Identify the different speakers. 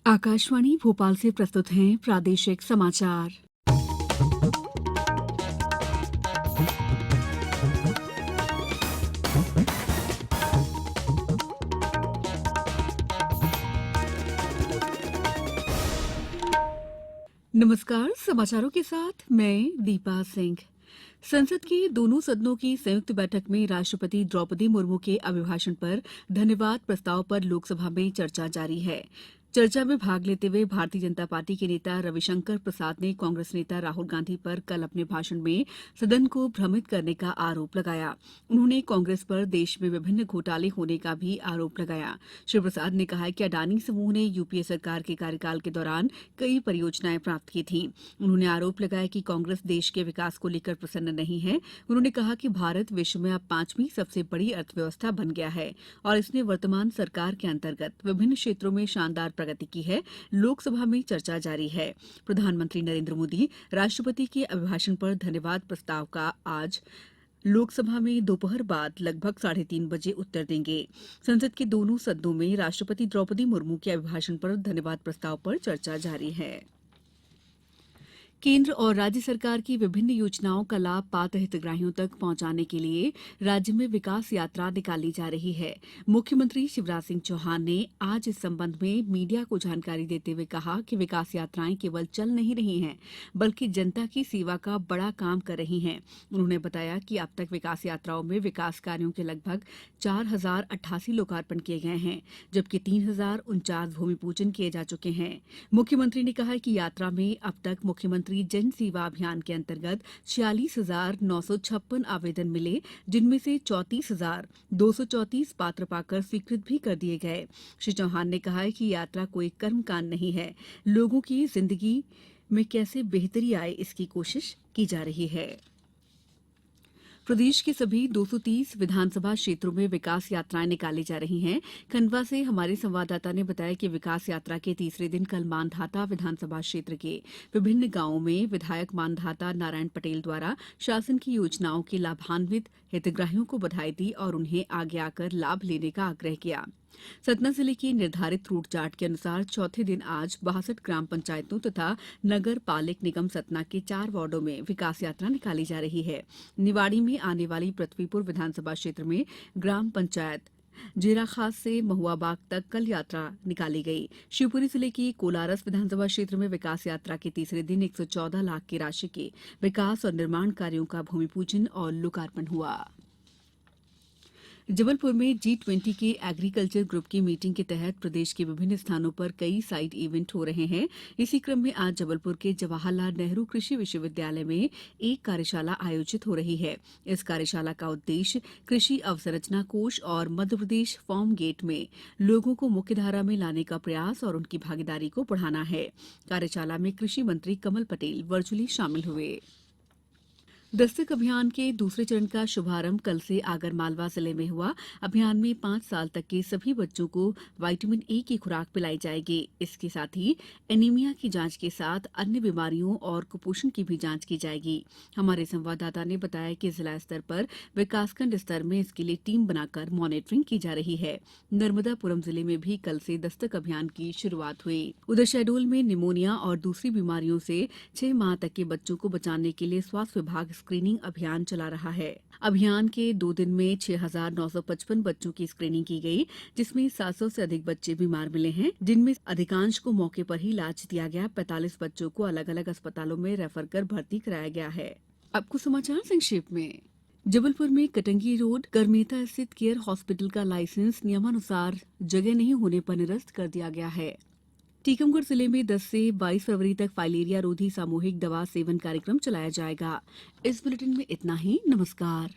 Speaker 1: आकाशवाणी भोपाल से प्रस्तुत हैं प्रादेशिक समाचार। नमस्कार, समाचारों के साथ मैं दीपा सिंह। संसद के दोनों सदनों की संयुक्त बैठक में राष्ट्रपति द्रौपदी मुर्मू के अभिभाषण पर धन्यवाद प्रस्ताव पर लोकसभा में चर्चा जारी है। चर्चा में भाग लेते हुए भारतीय जनता पार्टी के नेता रविशंकर प्रसाद ने कांग्रेस नेता राहुल गांधी पर कल अपने भाषण में सदन को भ्रमित करने का आरोप लगाया। उन्होंने कांग्रेस पर देश में विभिन्न घोटाले होने का भी आरोप लगाया। श्री प्रसाद ने कहा कि अडानी समूह ने यूपीए सरकार के कार्यकाल के दौरान कई परियोजनाएं प्राप्त की थीं। उन्होंने आरोप लगाया कि कांग्रेस देश के विकास को लेकर प्रसन्न नहीं है। उन्होंने कहा कि भारत विश्व में अब 5वीं सबसे बड़ी अर्थव्यवस्था बन गया है और इसने वर्तमान सरकार के अंतर्गत विभिन्न क्षेत्रों में शानदार प्रगति की है। लोकसभा में चर्चा जारी है। प्रधानमंत्री नरेंद्र मोदी राष्ट्रपति के अभिभाषण पर धन्यवाद प्रस्ताव का आज लोकसभा में दोपहर बाद लगभग 3:30 बजे उत्तर देंगे। संसद के दोनों सदनों में राष्ट्रपति द्रौपदी मुर्मू के अभिभाषण पर धन्यवाद प्रस्ताव पर चर्चा जारी है। केंद्र और राज्य सरकार की विभिन्न योजनाओं का लाभ पात्र हितग्राहियों तक पहुंचाने के लिए राज्य में विकास यात्रा निकाली जा रही है। मुख्यमंत्री शिवराज सिंह चौहान ने आज इस संबंध में मीडिया को जानकारी देते हुए कहा कि विकास यात्राएं केवल चल नहीं रही हैं, बल्कि जनता की सेवा का बड़ा काम कर रही हैं। उन्होंने बताया कि अब तक विकास यात्राओं में विकास कार्यों के लगभग 4,088 लोकार्पण किए गए हैं, जबकि 3,049 भूमि पूजन किए जा चुके हैं। मुख्यमंत्री ने कहा कि यात्रा में अब तक मुख्यमंत्री जन सेवा अभियान के अंतर्गत 46,956 आवेदन मिले, जिनमें से 34,234 पात्र पाकर स्वीकृत भी कर दिए गए। श्री चौहान ने कहा कि यात्रा कोई कर्मकांड नहीं है, लोगों की जिंदगी में कैसे बेहतरी आए इसकी कोशिश की जा रही है। प्रदेश के सभी 230 विधानसभा क्षेत्रों में विकास यात्राएं निकाली जा रही हैं। खंडवा से हमारे संवाददाता ने बताया कि विकास यात्रा के तीसरे दिन कल मांधाता विधानसभा क्षेत्र के विभिन्न गांवों में विधायक मांधाता नारायण पटेल द्वारा शासन की योजनाओं के लाभान्वित हितग्राहियों को बधाई दी और उन्हें आगे आकर लाभ लेने का आग्रह किया। सतना जिले की निर्धारित रूट चार्ट के अनुसार चौथे दिन आज 62 ग्राम पंचायतों तथा नगर पालिक निगम सतना के 4 वार्डों में विकास यात्रा निकाली जा रही है। निवाड़ी में आने वाली पृथ्वीपुर विधानसभा क्षेत्र में ग्राम पंचायत जेराखास से महुआबाग तक कल यात्रा निकाली गई। शिवपुरी जिले की कोलारस विधानसभा क्षेत्र में विकास यात्रा के तीसरे दिन 114 लाख की राशि के विकास और निर्माण कार्यों का भूमि पूजन और लोकार्पण हुआ। जबलपुर में G20 के एग्रीकल्चर ग्रुप की मीटिंग के तहत प्रदेश के विभिन्न स्थानों पर कई साइड इवेंट हो रहे हैं। इसी क्रम में आज जबलपुर के जवाहरलाल नेहरू कृषि विश्वविद्यालय में एक कार्यशाला आयोजित हो रही है। इस कार्यशाला का उद्देश्य कृषि अवसंरचना कोष और मध्यप्रदेश फार्म गेट में लोगों को मुख्यधारा में लाने का प्रयास और उनकी भागीदारी को बढ़ाना है। कार्यशाला में कृषि मंत्री कमल पटेल वर्चुअली शामिल हुए। दस्तक अभियान के दूसरे चरण का शुभारंभ कल से आगरमालवा जिले में हुआ। अभियान में 5 साल तक के सभी बच्चों को विटामिन ए की खुराक पिलाई जाएगी। इसके साथ ही एनीमिया की जांच के साथ अन्य बीमारियों और कुपोषण की भी जांच की जाएगी। हमारे संवाददाता ने बताया कि जिला स्तर पर विकासखंड स्तर में इसके लिए टीम बनाकर मॉनिटरिंग की जा रही है। नर्मदापुरम जिले में भी कल से दस्तक अभियान की शुरुआत हुई। उधर शहडोल में निमोनिया और दूसरी बीमारियों से 6 माह तक के बच्चों को बचाने के लिए स्वास्थ्य विभाग स्क्रीनिंग अभियान चला रहा है। अभियान के 2 दिन में 6,955 बच्चों की स्क्रीनिंग की गई, जिसमें 700 से अधिक बच्चे बीमार मिले हैं, जिनमें अधिकांश को मौके पर ही इलाज दिया गया। 45 बच्चों को अलग अलग अस्पतालों में रेफर कर भर्ती कराया गया है। अब कुछ समाचार संक्षेप में। जबलपुर में कटंगी रोड करमेता स्थित केयर हॉस्पिटल का लाइसेंस नियमानुसार जगह नहीं होने पर निरस्त कर दिया गया है। टीकमगढ़ जिले में 10 से 22 फरवरी तक फाइलेरिया रोधी सामूहिक दवा सेवन कार्यक्रम चलाया जाएगा। इस बुलेटिन में इतना ही। नमस्कार।